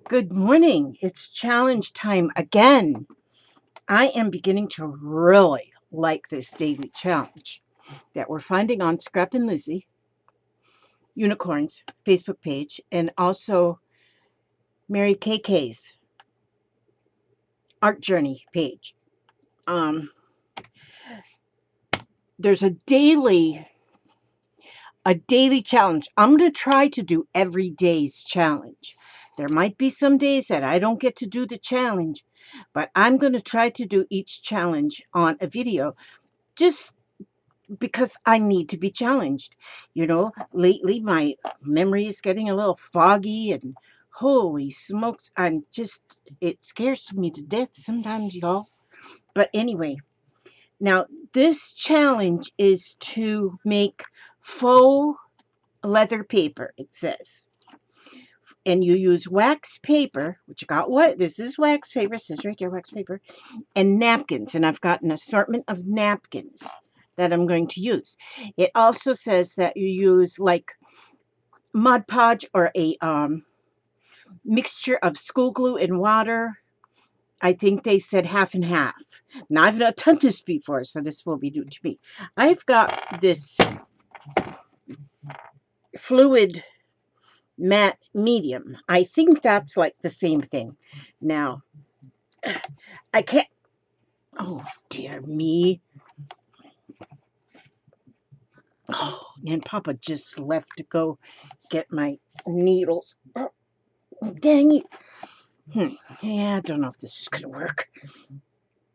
Good morning. It's challenge time again. I am beginning to really like this daily challenge that we're finding on Scrap and Lizzie Unicorns Facebook page and also Mary KK's Art Journey page. Um, there's a daily challenge. I'm going to try to do every day's challenge. There might be some days that I don't get to do the challenge, but I'm going to try to do each challenge on a video just because I need to be challenged. Lately my memory is getting a little foggy and holy smokes, it scares me to death sometimes, y'all. But anyway, now this challenge is to make faux leather paper, it says. And you use wax paper, which you got what? This is wax paper, it says right there, wax paper, and napkins. And I've got an assortment of napkins that I'm going to use. It also says that you use like Mod Podge or a mixture of school glue and water. I think they said half and half. Now, I've not done this before, so this will be new to me. I've got this fluid matte medium. I think that's like the same thing. Now, I can't. Oh, dear me. Oh, and Papa just left to go get my needles. Oh, dang it. Yeah, I don't know if this is going to work.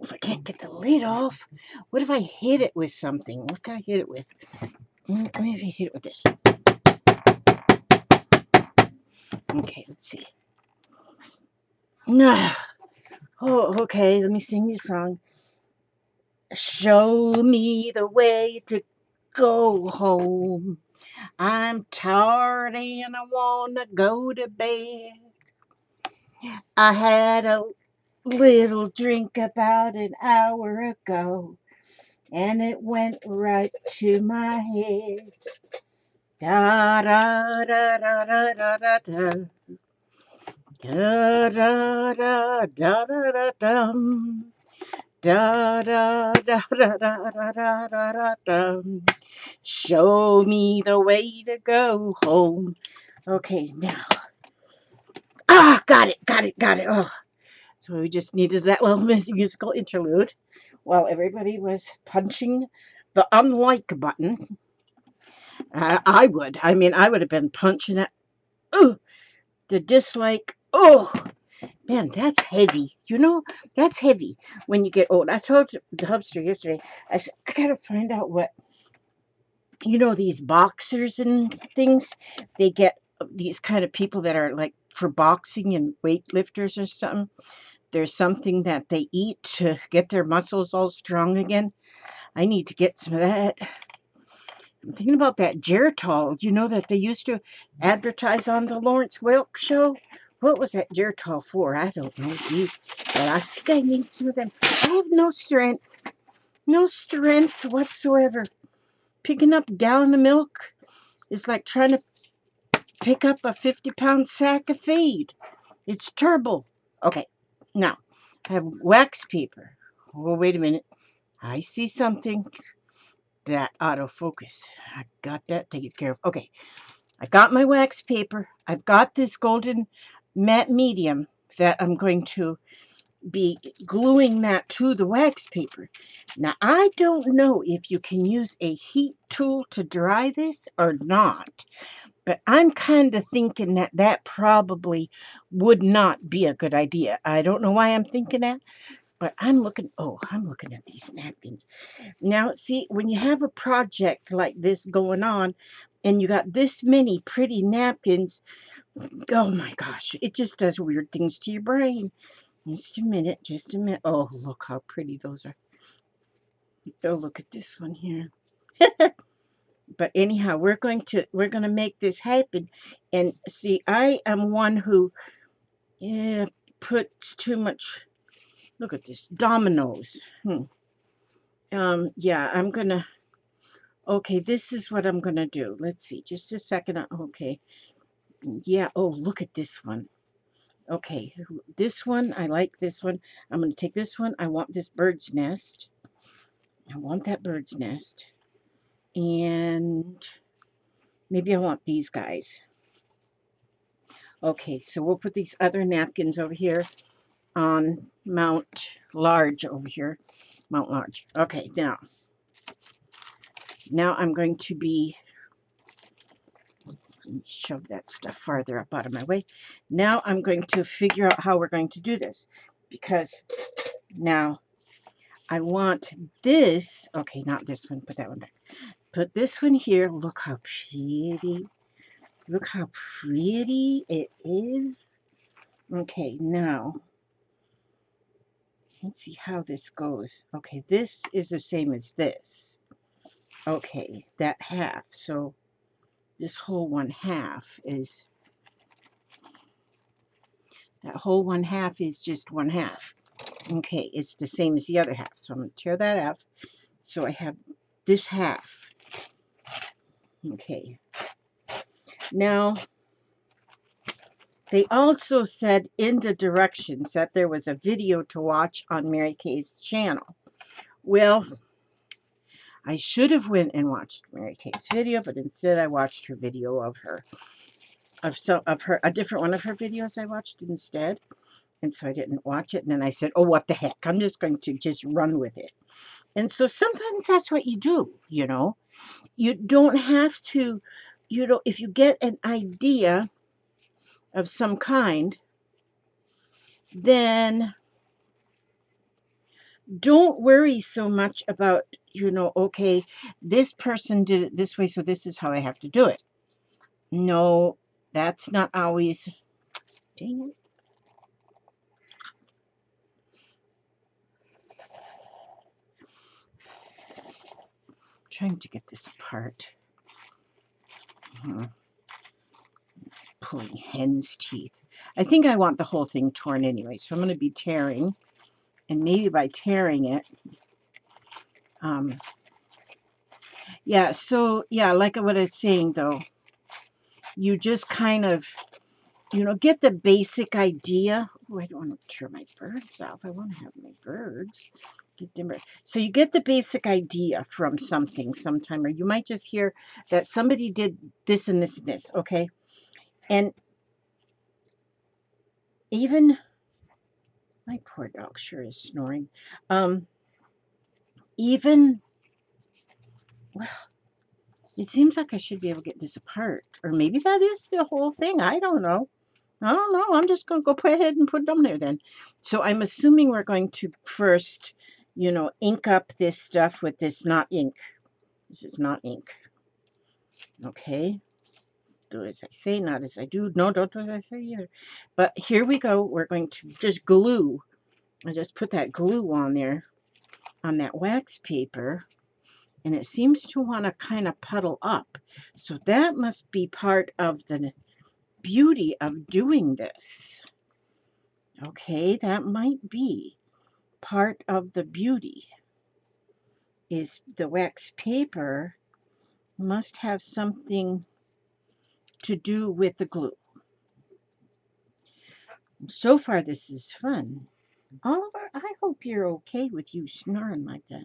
If I can't get the lid off, what if I hit it with something? What can I hit it with? Maybe hit it with this. Okay, let's see. No. Oh, okay, let me sing you a song. Show me the way to go home. I'm tired and I want to go to bed. I had a little drink about an hour ago, and it went right to my head. Da da da da da da da da. Da da da da da da dum. Da da da da da da da da da dum. Show me the way to go home. Okay, now. Ah, got it, got it, got it. Oh, so we just needed that little musical interlude while everybody was punching the unlike button. I would. I mean, I would have been punching it. Oh, the dislike. Oh, man, that's heavy. That's heavy when you get old. I told the hubster yesterday, I said, I got to find out what, these boxers and things, they get these kind of people that are like for boxing and weightlifters or something. There's something that they eat to get their muscles all strong again. I need to get some of that. I'm thinking about that Geritol, that they used to advertise on the Lawrence Welk show. What was that Geritol for? I don't know, geez. But I think I need some of them. I have no strength whatsoever. Picking up a gallon of milk is like trying to pick up a 50-pound sack of feed. It's terrible. Okay, now I have wax paper. Oh, wait a minute. I see something. That autofocus. I got that taken care of. Okay, I got my wax paper. I've got this golden matte medium that I'm going to be gluing that to the wax paper. Now, I don't know if you can use a heat tool to dry this or not, but I'm kind of thinking that that probably would not be a good idea. I don't know why I'm thinking that, but I'm looking at these napkins. Now, see, when you have a project like this going on and you got this many pretty napkins, oh my gosh, it just does weird things to your brain. Just a minute, just a minute. Oh, look how pretty those are. Oh, look at this one here. But anyhow, we're going to make this happen. And see, I am one who puts too much. Look at this dominoes. Yeah, I'm going to Okay, this is what I'm gonna do. Let's see, just a second. Okay, yeah. Oh, look at this one. Okay, this one, I like this one. I'm going to take this one. I want this bird's nest. I want that bird's nest. And maybe I want these guys. Okay, so we'll put these other napkins over here on Mount Large over here. Mount Large. Okay, now I'm going to be, let me shove that stuff farther up out of my way. Now I'm going to figure out how we're going to do this, because now I want this, okay, not this one, put that one back. Put this one here. Look how pretty. Look how pretty it is. Okay, now let's see how this goes. Okay, this is the same as this. Okay, that half. So this whole 1/2 is, that whole 1/2 is just 1/2. Okay, it's the same as the other half. So I'm going to tear that out. So I have this half. Okay. Now, they also said in the directions that there was a video to watch on Mary Kay's channel. Well, I should have went and watched Mary Kay's video, but instead I watched her video of her, a different one of her videos I watched instead. And so I didn't watch it. And then I said, oh, what the heck? I'm just going to just run with it. And so sometimes that's what you do, you know. You don't have to, you know, if you get an idea of some kind, then don't worry so much about, you know, okay, this person did it this way, so this is how I have to do it. No, that's not always, dang it. I'm trying to get this apart. Pulling hen's teeth. I think I want the whole thing torn anyway, so I'm going to be tearing, and maybe by tearing it, yeah, so, yeah, like what I was saying, though, you just kind of, you know, get the basic idea. Oh, I don't want to tear my birds off. I want to have my birds. So you get the basic idea from something sometime, or you might just hear that somebody did this and this and this, okay? And even, my poor dog sure is snoring. Even, well, it seems like I should be able to get this apart. Or maybe that is the whole thing. I don't know. I don't know. I'm just going to go ahead and put them there then. So I'm assuming we're going to first, you know, ink up this stuff with this not ink. This is not ink. Okay. Do as I say, not as I do. No, don't do as I say either. But here we go. We're going to just glue. I just put that glue on there, on that wax paper. And it seems to want to kind of puddle up. So that must be part of the beauty of doing this. Okay, that might be part of the beauty, is the wax paper must have something to do with the glue. So far, this is fun. Oliver, I hope you're okay with you snoring like that.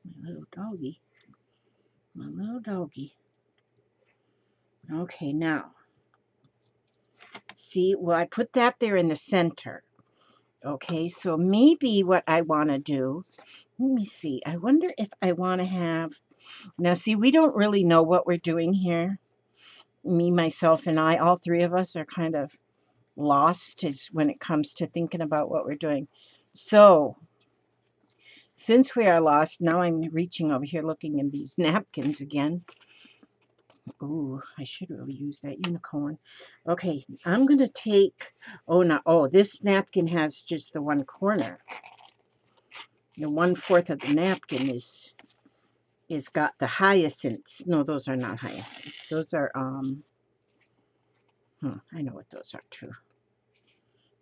My little doggy. My little doggy. Okay, now. See, well, I put that there in the center. Okay, so maybe what I want to do, let me see. I wonder if I want to have, now see, we don't really know what we're doing here. Me, myself, and I, all three of us are kind of lost when it comes to thinking about what we're doing. So, since we are lost, now I'm reaching over here looking in these napkins again. Ooh, I should really use that unicorn. Okay, I'm going to take, this napkin has just the one corner. The 1/4 of the napkin is got the hyacinths. No, those are not hyacinths. Those are, I know what those are too.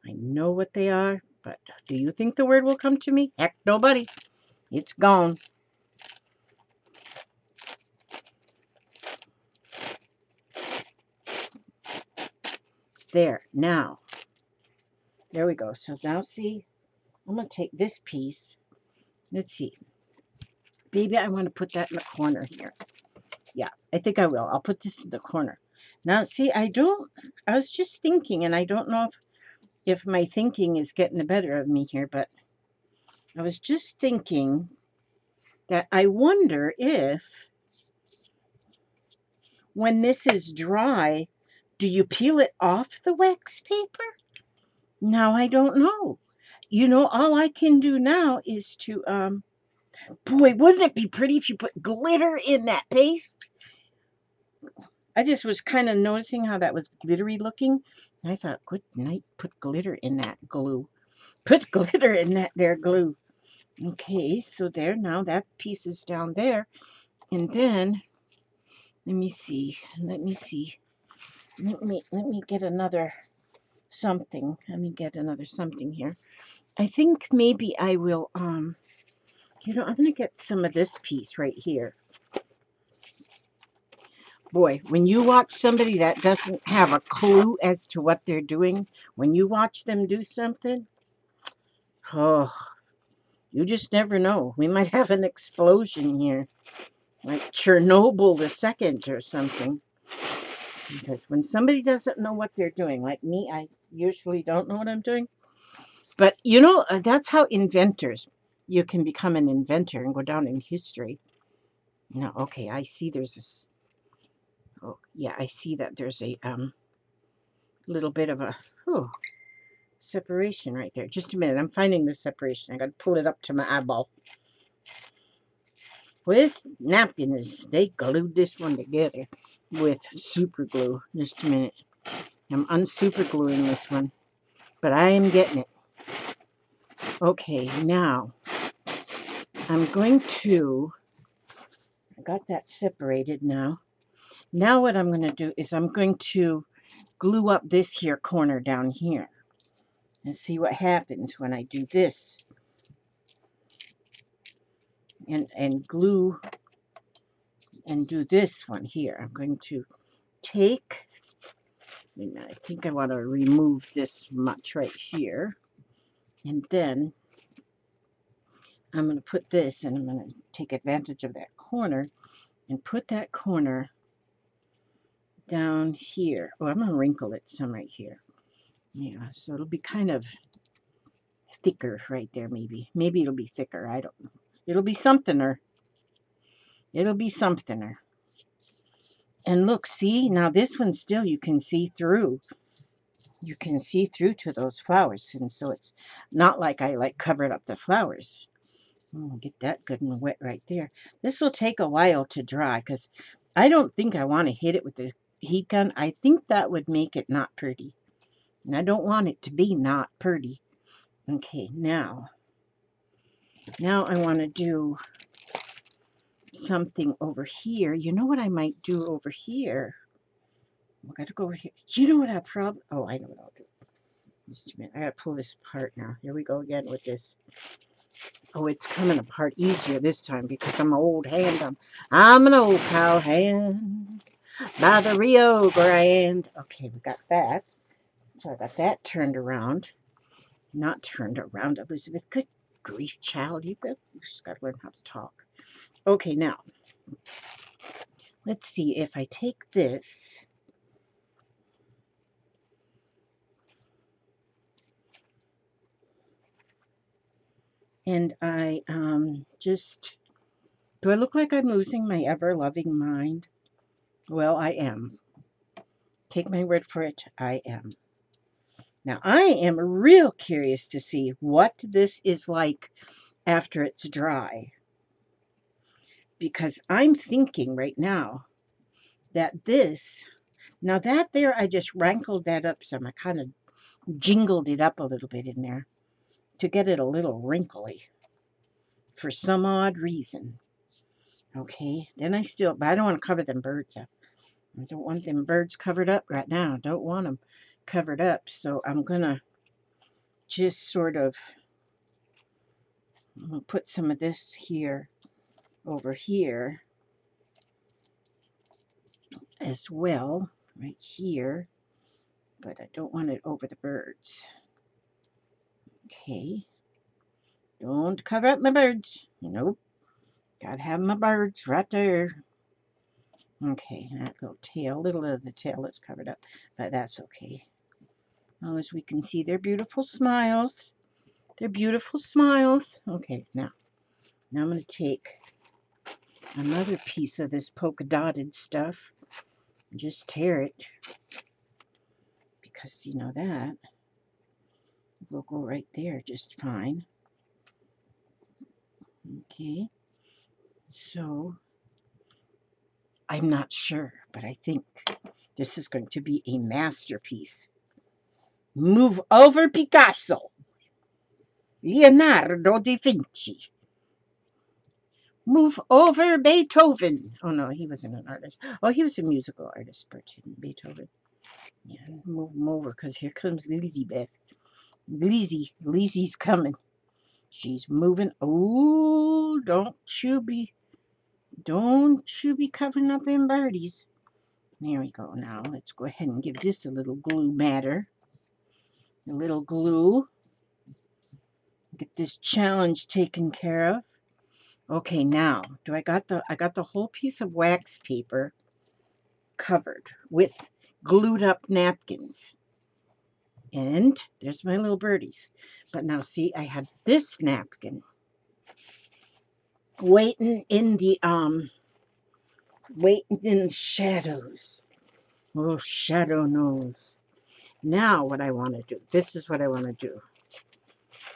I know what they are, but do you think the word will come to me? Heck, nobody. It's gone. There, now, There we go. So now see, I'm going to take this piece. Let's see. Maybe I want to put that in the corner here. Yeah, I think I will. I'll put this in the corner. Now, see, I was just thinking, and I don't know if my thinking is getting the better of me here, but I was just thinking that I wonder if when this is dry, do you peel it off the wax paper? Now, I don't know. You know, all I can do now is to, boy, wouldn't it be pretty if you put glitter in that paste? I just was kind of noticing how that was glittery looking. And I thought, good night, put glitter in that glue. Put glitter in that there glue. Okay, so there, now that piece is down there. And then, let me see. Let me get another something. Let me get another something here. I think maybe I will, you know, I'm going to get some of this piece right here. Boy, when you watch somebody that doesn't have a clue as to what they're doing, when you watch them do something, oh, you just never know. We might have an explosion here, like Chernobyl the second or something. Because when somebody doesn't know what they're doing, like me, I usually don't know what I'm doing. But, you know, that's how inventors, you can become an inventor and go down in history. Now, okay, I see there's this, oh, yeah, I see that there's a little bit of a, oh, separation right there. Just a minute, I'm finding the separation. I got to pull it up to my eyeball. With napkins, they glued this one together with super glue. Just a minute. I'm unsuper gluing this one, but I am getting it. Okay, now I'm going to, I got that separated now. Now what I'm going to do is I'm going to glue up this here corner down here and see what happens when I do this. And glue and do this one here. I'm going to take, and I think I want to remove this much right here. And then I'm going to put this, and I'm going to take advantage of that corner and put that corner down here. Oh, I'm going to wrinkle it some right here. Yeah, so it'll be kind of thicker right there, maybe. Maybe it'll be thicker. I don't know. It'll be somethinger. It'll be somethinger. And look, see, now this one still you can see through. You can see through to those flowers, and so it's not like I like covered up the flowers. Oh, get that good and wet right there. This will take a while to dry because I don't think I want to hit it with the heat gun. I think that would make it not pretty, and I don't want it to be not pretty. Okay, now I want to do something over here. You know what I might do over here? I got to go over here. You know what I probably, oh, I know what I'll do. Just a minute. I got to pull this apart now. Here we go again with this. Oh, it's coming apart easier this time because I'm an old hand. I'm an old cow hand by the Rio Grande. Okay, we got that. So I got that turned around. Not turned around, Elizabeth. Good grief, child. You just got to learn how to talk. Okay, now, let's see if I take this. And I just, do I look like I'm losing my ever-loving mind? Well, I am. Take my word for it, I am. Now, I am real curious to see what this is like after it's dry. Because I'm thinking right now that this, now that there, I just wrinkled that up some. I kind of jingled it up a little bit in there to get it a little wrinkly for some odd reason. Okay, then but I don't want to cover them birds up. I don't want them birds covered up right now. Don't want them covered up. So I'm going to just sort of put some of this here over here as well, right here. But I don't want it over the birds. Okay. Don't cover up my birds. Nope. Gotta have my birds right there. Okay, that little tail, little of the tail is covered up, but that's okay. As long as we can see their beautiful smiles. They're beautiful smiles. Okay, now I'm going to take another piece of this polka dotted stuff and just tear it, because you know that will go right there just fine. Okay, so I'm not sure, but I think this is going to be a masterpiece. Move over, Picasso. Leonardo da Vinci. Move over, Beethoven. Oh no, he wasn't an artist. Oh, he was a musical artist, but Beethoven. Yeah, move him over, because here comes Elizabeth. Lizzie's coming. She's moving. Oh, don't you be covering up them birdies. There we go. Now let's go ahead and give this a little glue matter. A little glue. Get this challenge taken care of. Okay, now I got the whole piece of wax paper covered with glued up napkins. And there's my little birdies. But now see, I had this napkin waiting in the shadows. Oh, shadow knows. Now what I want to do, this is what I want to do.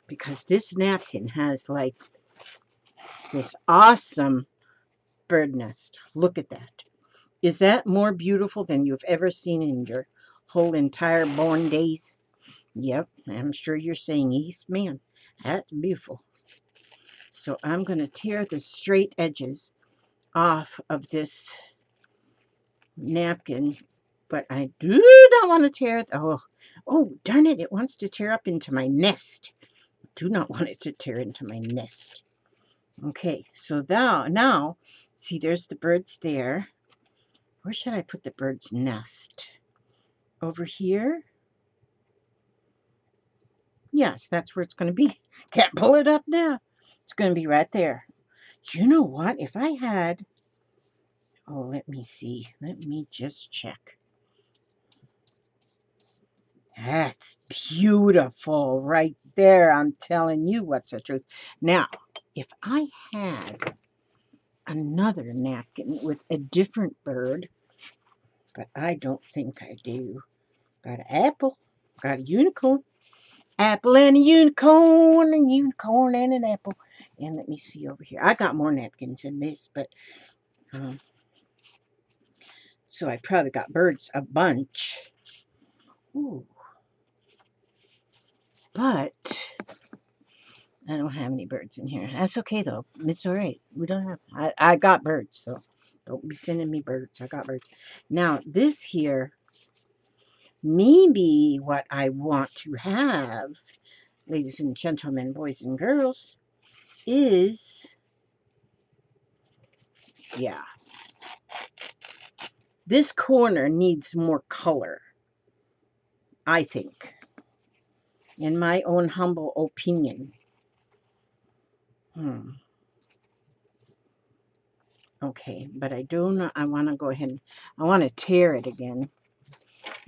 Because this napkin has like this awesome bird nest. Look at that. Is that more beautiful than you've ever seen in your whole entire born days? Yep, I'm sure you're saying, East, man, that's beautiful. So I'm going to tear the straight edges off of this napkin, but I do not want to tear it. Oh, darn it, it wants to tear up into my nest. I do not want it to tear into my nest. Okay, so now, see, there's the birds there. Where should I put the bird's nest? Over here? Yes, that's where it's going to be. Can't pull it up now. It's going to be right there. You know what? If I had... Oh, let me see. Let me just check. That's beautiful right there. I'm telling you what's the truth. Now, if I had another napkin with a different bird, but I don't think I do. Got an apple. Got a unicorn. Apple and a unicorn and an apple. And let me see over here. I got more napkins in this, but so I probably got birds a bunch. Ooh. But I don't have any birds in here. That's okay though. It's all right. We don't have. I got birds, so don't be sending me birds. I got birds. Now this here, maybe what I want to have, ladies and gentlemen, boys and girls, is, yeah, this corner needs more color, I think, in my own humble opinion. Okay, but I do not, I want to go ahead and, I want to tear it again.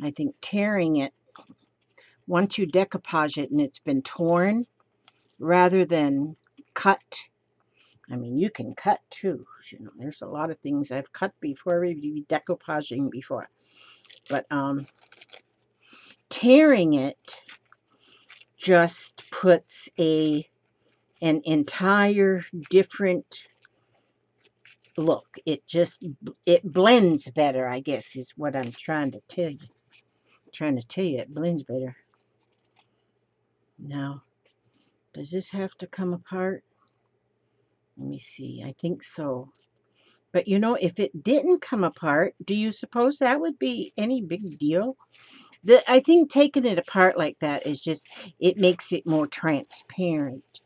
I think tearing it, once you decoupage it and it's been torn, rather than cut, I mean, you can cut too. You know, there's a lot of things I've cut before, maybe decoupaging before. But tearing it just puts an entire different look. It blends better, I guess, is what I'm trying to tell you. It blends better. Now, does this have to come apart? Let me see. I think so. But you know, if it didn't come apart, do you suppose that would be any big deal? I think taking it apart like that is just, it makes it more transparent.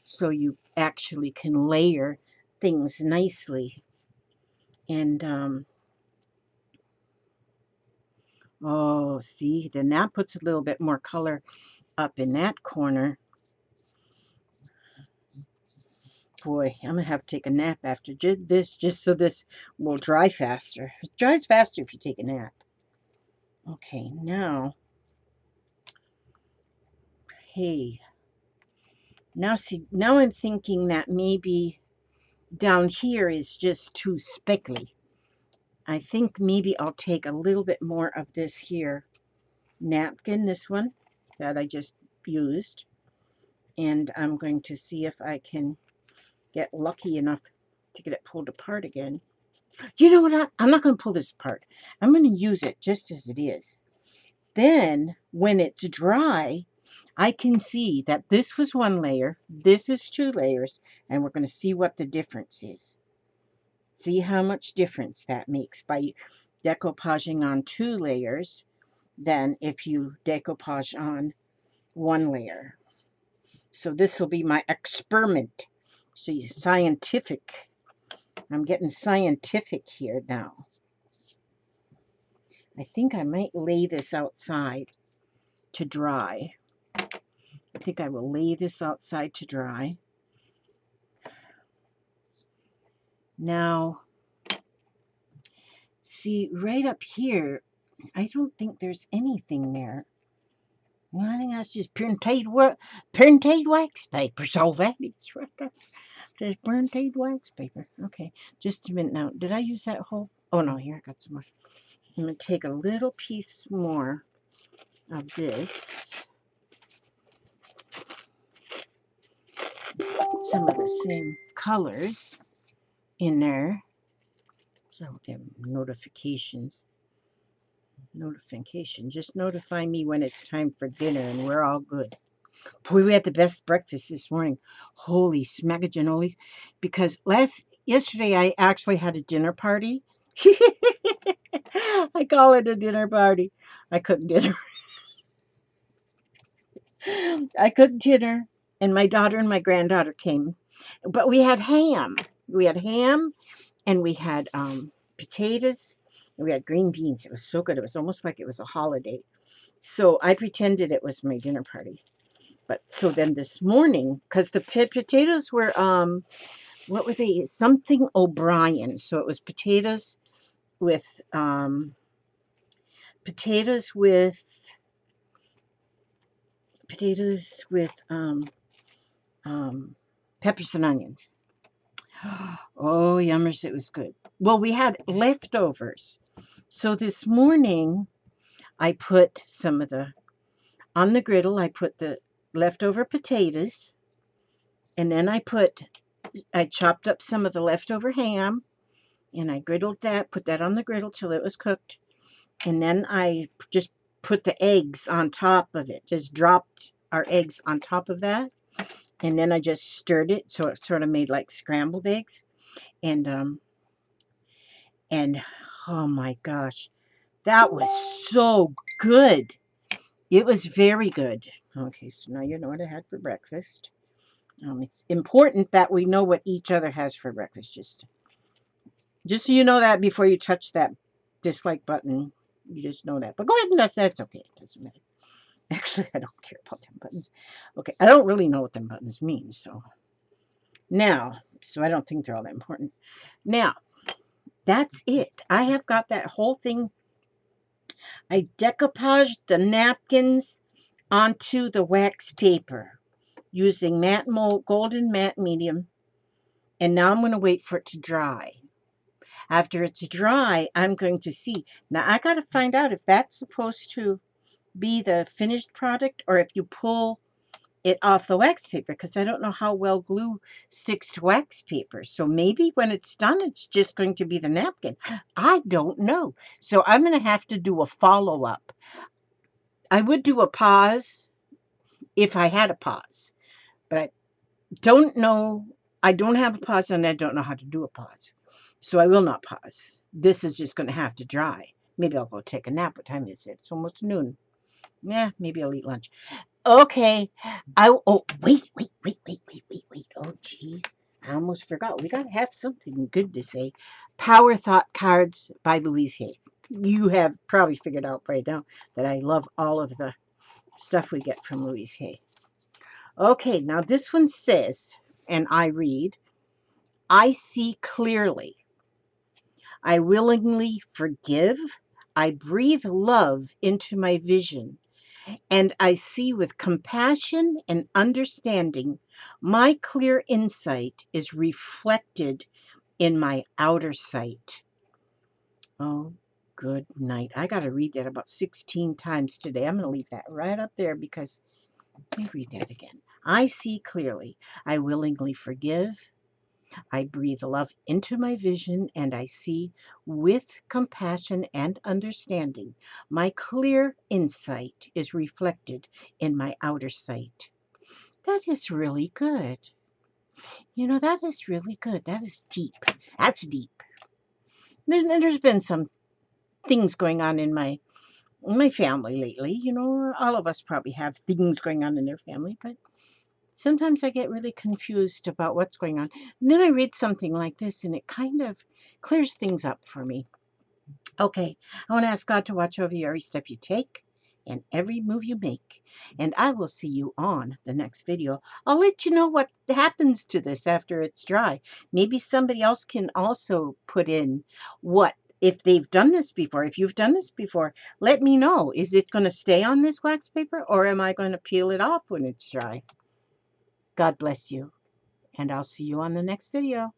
So you actually can layer things nicely. And, oh, see, then that puts a little bit more color up in that corner. Boy, I'm going to have to take a nap after this, just so this will dry faster. It dries faster if you take a nap. Okay, now, hey, now see, now I'm thinking that maybe down here is just too speckly. I think maybe I'll take a little bit more of this here napkin, this one that I just used, and I'm going to see if I can get lucky enough to get it pulled apart again. You know what? I'm not going to pull this apart. I'm going to use it just as it is. Then, when it's dry, I can see that this was one layer, this is 2 layers, and we're going to see what the difference is. See how much difference that makes by decoupaging on 2 layers than if you decoupage on 1 layer. So this will be my experiment. See, scientific. I'm getting scientific here now. I think I might lay this outside to dry. I think I will lay this outside to dry. Now, see, right up here, I don't think there's anything there. Well, I think that's just printed wax paper. So that is right there. Just printed wax paper. Okay, just a minute now. Did I use that whole? Oh no, here I got some more. I'm going to take a little piece more of this. Put some of the same colors in there. So them notifications. Just notify me when it's time for dinner and we're all good. Boy, we had the best breakfast this morning. Holy smagagenoloes. Because yesterday I actually had a dinner party. I call it a dinner party. I cooked dinner. I cooked dinner and my daughter and my granddaughter came. But we had ham. We had ham and we had potatoes and we had green beans. It was so good. It was almost like it was a holiday. So I pretended it was my dinner party. But so then this morning, because the potatoes were, what were they? Something O'Brien. So it was potatoes with, potatoes with peppers and onions. Oh, yummers, it was good. Well, we had leftovers. So this morning, I put some of on the griddle, I put the leftover potatoes. And then I chopped up some of the leftover ham. And I griddled that, put that on the griddle till it was cooked. And then I just put the eggs on top of it. Just dropped our eggs on top of that. And then I just stirred it so it sort of made like scrambled eggs. And oh my gosh, that was so good. It was very good. Okay, so now you know what I had for breakfast. It's important that we know what each other has for breakfast. Just so you know that before you touch that dislike button, you just know that. But go ahead and that's okay. It doesn't matter. Actually, I don't care about them buttons. Okay, I don't really know what them buttons mean. So I don't think they're all that important. Now, that's it. I have got that whole thing. I decoupaged the napkins onto the wax paper using matte golden matte medium. And now I'm going to wait for it to dry. After it's dry, I'm going to see. Now, I got to find out if that's supposed to be the finished product or if you pull it off the wax paper, because I don't know how well glue sticks to wax paper. So maybe when it's done, it's just going to be the napkin. I don't know. So I'm going to have to do a follow-up. I would do a pause if I had a pause, but I don't know. I don't have a pause and I don't know how to do a pause. So I will not pause. This is just going to have to dry. Maybe I'll go take a nap. What time is it? It's almost noon. Yeah, maybe I'll eat lunch. Okay. Oh, wait. Oh, jeez. I almost forgot. We got to have something good to say. Power Thought Cards by Louise Hay. You have probably figured out by now that I love all of the stuff we get from Louise Hay. Okay, now this one says, and I read, I see clearly. I willingly forgive. I breathe love into my vision, and I see with compassion and understanding. My clear insight is reflected in my outer sight. Oh, good night. I got to read that about 16 times today. I'm going to leave that right up there because let me read that again. I see clearly. I willingly forgive. I breathe love into my vision, and I see with compassion and understanding. My clear insight is reflected in my outer sight. That is really good. You know, that is really good. That is deep. That's deep. There's been some things going on in my family lately. You know, all of us probably have things going on in their family, but sometimes I get really confused about what's going on. And then I read something like this and it kind of clears things up for me. Okay, I want to ask God to watch over you every step you take and every move you make. And I will see you on the next video. I'll let you know what happens to this after it's dry. Maybe somebody else can also put in what, if they've done this before. If you've done this before, let me know. Is it going to stay on this wax paper or am I going to peel it off when it's dry? God bless you, and I'll see you on the next video.